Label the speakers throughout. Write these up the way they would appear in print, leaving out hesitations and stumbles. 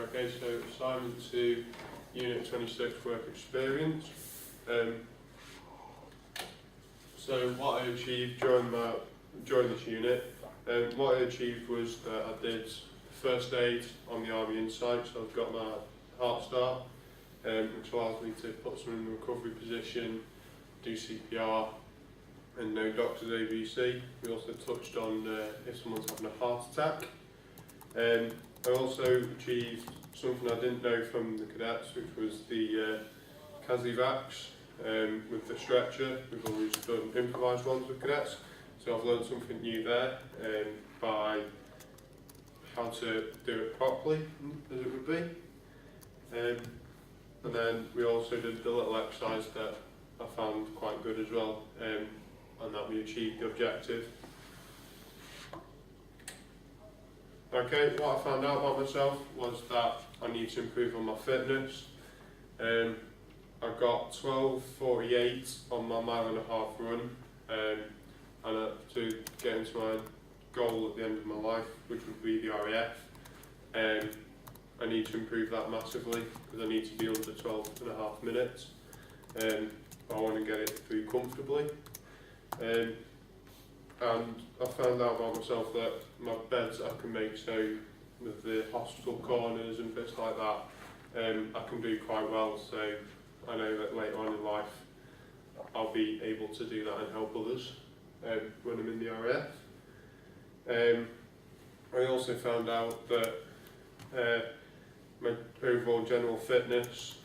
Speaker 1: Okay, so assignment 2, Unit 26, Work Experience. So what I achieved during this unit, what I achieved was that I did first aid on the Army Insight, so I've got my heart start, which allows me to put someone in a recovery position, do CPR, and no doctor's ABC. We also touched on if someone's having a heart attack. I also achieved something I didn't know from the cadets, which was the CASEVACs with the stretcher. We've always done improvised ones with cadets, so I've learned something new there by how to do it properly, as it would be. And then we also did the little exercise that I found quite good as well, and that we achieved the objective. Okay, what I found out about myself was that I need to improve on my fitness. I got 12:48 on my mile-and-a-half run, and to get into my goal at the end of my life, which would be the RAF. I need to improve that massively because I need to be under 12.5 minutes. I want to get it through comfortably. And I found out about myself that my beds I can make, so with the hospital corners and bits like that, I can do quite well, so I know that later on in life I'll be able to do that and help others when I'm in the RAF. I also found out that my overall general fitness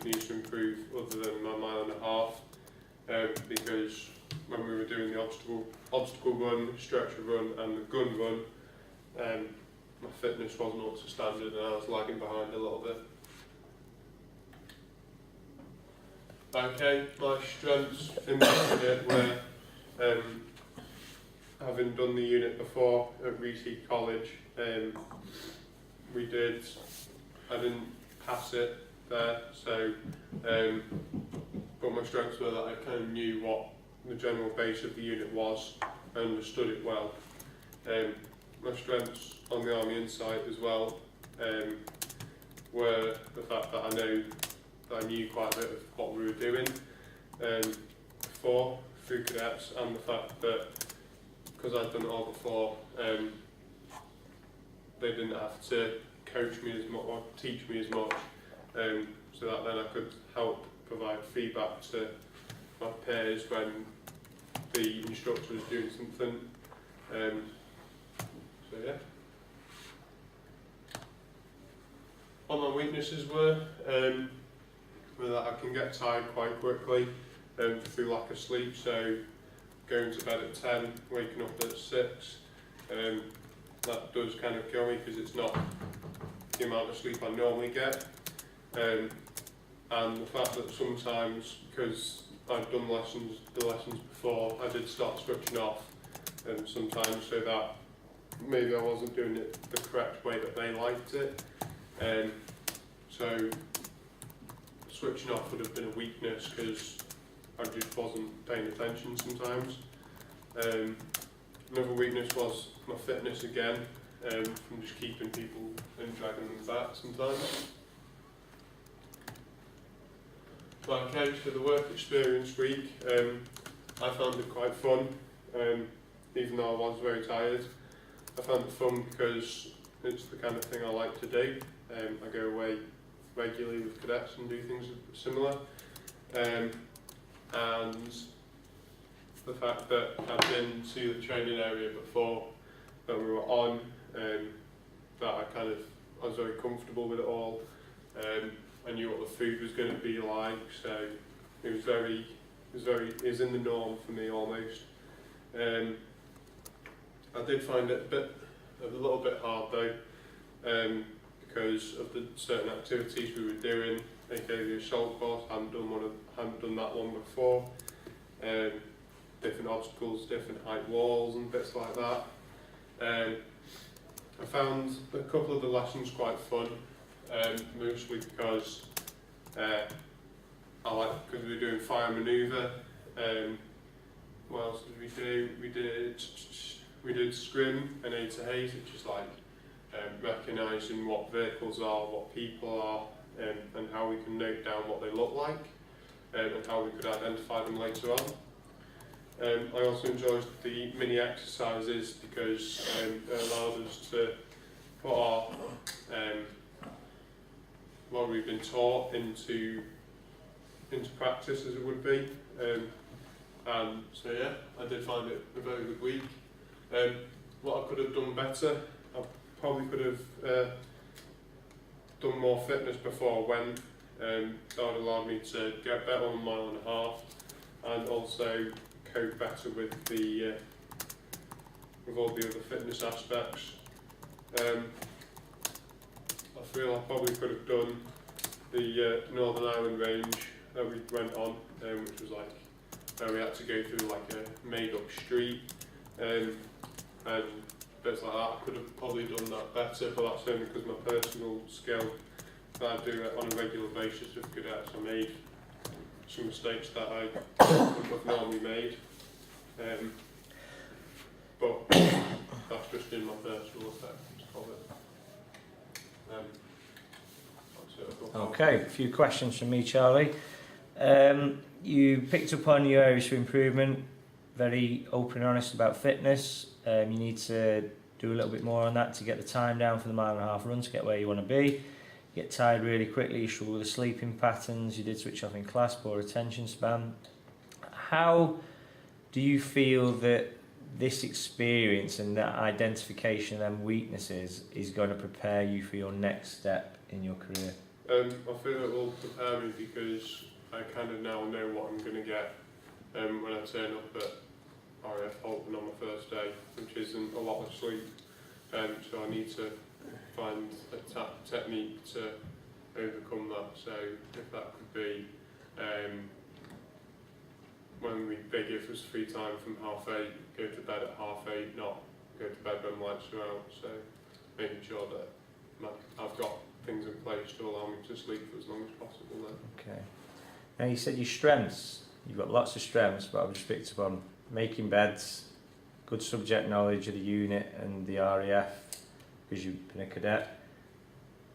Speaker 1: needs to improve other than my mile-and-a-half, because when we were doing the obstacle run, stretcher run and the gun run, my fitness wasn't up to standard and I was lagging behind a little bit. Okay, my strengths in this unit were, having done the unit before at Reseed College, I didn't pass it there, so, but my strengths were that I kind of knew what the general base of the unit was and understood it well. My strengths on the Army Insight as well were the fact that I knew quite a bit of what we were doing before through cadets, and the fact that because I'd done it all before, they didn't have to coach me as much or teach me as much, so that then I could help provide feedback to my peers when the instructor was doing something. So yeah. What my weaknesses were that I can get tired quite quickly through lack of sleep, so going to bed at 10, waking up at 6, that does kind of kill me because it's not the amount of sleep I normally get. And the fact that sometimes, because I've done the lessons before, I did start switching off sometimes, so that maybe I wasn't doing it the correct way that they liked it. So switching off would have been a weakness because I just wasn't paying attention sometimes. Another weakness was my fitness again, from just keeping people and dragging them back sometimes. Okay, so the work experience week, I found it quite fun, even though I was very tired. I found it fun because it's the kind of thing I like to do. I go away regularly with cadets and do things similar. And the fact that I'd been to the training area before that we were on, that I was very comfortable with it all. I knew what the food was going to be like, so it was in the norm for me almost. I did find it a little bit hard though, because of the certain activities we were doing. aka the assault course, hadn't done that one before. Different obstacles, different height walls and bits like that. I found a couple of the lessons quite fun, mostly because we were doing fire manoeuvre. What else did we do? We did scrim and aid to haze, which is like recognising what vehicles are, what people are, and how we can note down what they look like, and how we could identify them later on. I also enjoyed the mini exercises because it allowed us to put our what we've been taught into practice, as it would be. And so yeah, I did find it a very good week. What I could have done better, I probably could have done more fitness before I went. That would allow me to get better on a 1.5 miles, and also cope better with all the other fitness aspects. I feel I probably could have done the Northern Ireland range that we went on, which was like where we had to go through like a made-up street, and bits like that. I could have probably done that better, but that's only because my personal skill that I do it on a regular basis with cadets. I made some mistakes that I wouldn't have normally made, but that's just in my personal effect of it.
Speaker 2: Okay, a few questions from me, Charlie. You picked up on your areas for improvement, very open and honest about fitness. You need to do a little bit more on that to get the time down for the 1.5 mile run to get where you want to be. You get tired really quickly, you struggle with the sleeping patterns, you did switch off in class, poor attention span. How do you feel that this experience and that identification of them weaknesses is going to prepare you for your next step in your career?
Speaker 1: I feel it will prepare me because I kind of now know what I'm going to get when I turn up at RAF Halton on my first day, which isn't a lot of sleep. So I need to find a technique to overcome that. So if that could be when we big if it was free time from 8:30, go to bed at 8:30, not go to bed when lights are out. So making sure that I've got things in place to allow me to sleep for as long as possible then.
Speaker 2: Okay. Now you said your strengths. You've got lots of strengths, but I've just picked up on making beds, good subject knowledge of the unit and the RAF, because you've been a cadet.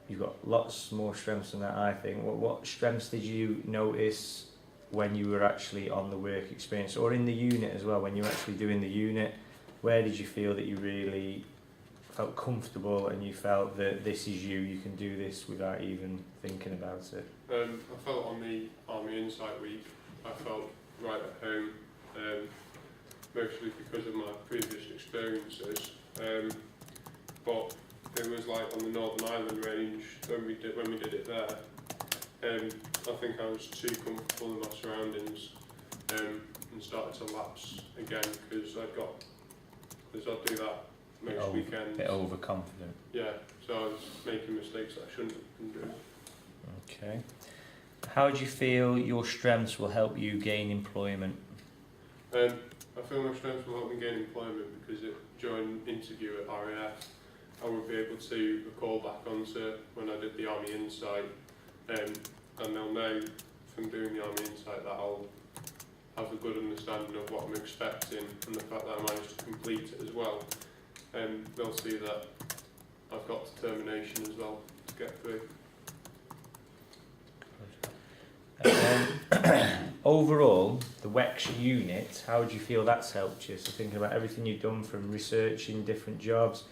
Speaker 2: You've got lots more strengths than that, I think. What strengths did you notice when you were actually on the work experience, or in the unit as well, when you were actually doing the unit? Where did you feel that you really felt comfortable and you felt that this is you can do this without even thinking about it?
Speaker 1: I felt on the Army Insight Week, I felt right at home, mostly because of my previous experiences. But it was like on the Northern Ireland range, when we did it there, I think I was too comfortable in my surroundings and started to lapse again because I'd do that most weekends.
Speaker 2: A bit overconfident.
Speaker 1: Yeah, so I was making mistakes that I shouldn't have been doing.
Speaker 2: Okay. How do you feel your strengths will help you gain employment?
Speaker 1: I feel my strengths will help me gain employment because during interview at RAF, I would be able to recall back onto when I did the Army Insight, and they'll know from doing the Army Insight that I'll have a good understanding of what I'm expecting and the fact that I managed to complete it as well. They'll see that I've got determination as well to get through.
Speaker 2: Overall, the WEX unit, how do you feel that's helped you? So thinking about everything you've done, from researching different jobs,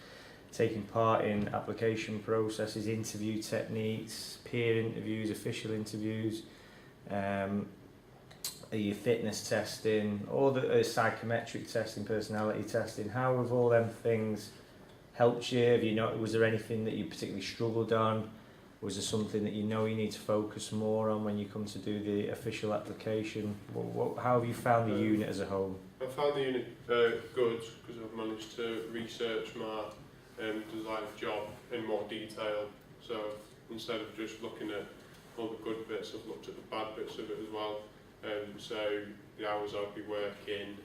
Speaker 2: taking part in application processes, interview techniques, peer interviews, official interviews, your fitness testing, all the psychometric testing, personality testing. How have all them things helped you? Have you was there anything that you particularly struggled on? Was there something that you need to focus more on when you come to do the official application? How have you found the unit as a whole?
Speaker 1: I found the unit good because I've managed to research my desired job in more detail. So instead of just looking at all the good bits, I've looked at the bad bits of it as well. So the hours I'd be working,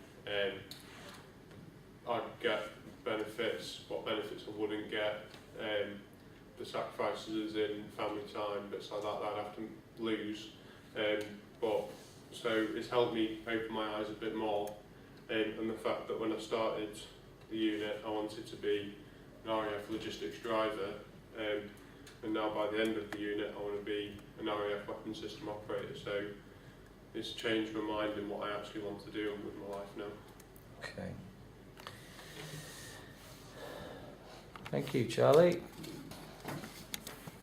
Speaker 1: I'd get benefits, what benefits I wouldn't get, the sacrifices in family time, bits like that I'd have to lose. But so it's helped me open my eyes a bit more, and the fact that when I started the unit I wanted to be an RAF logistics driver, and now by the end of the unit I want to be an RAF weapons system operator. So it's changed my mind in what I actually want to do with my life now.
Speaker 2: Okay. Thank you, Charlie.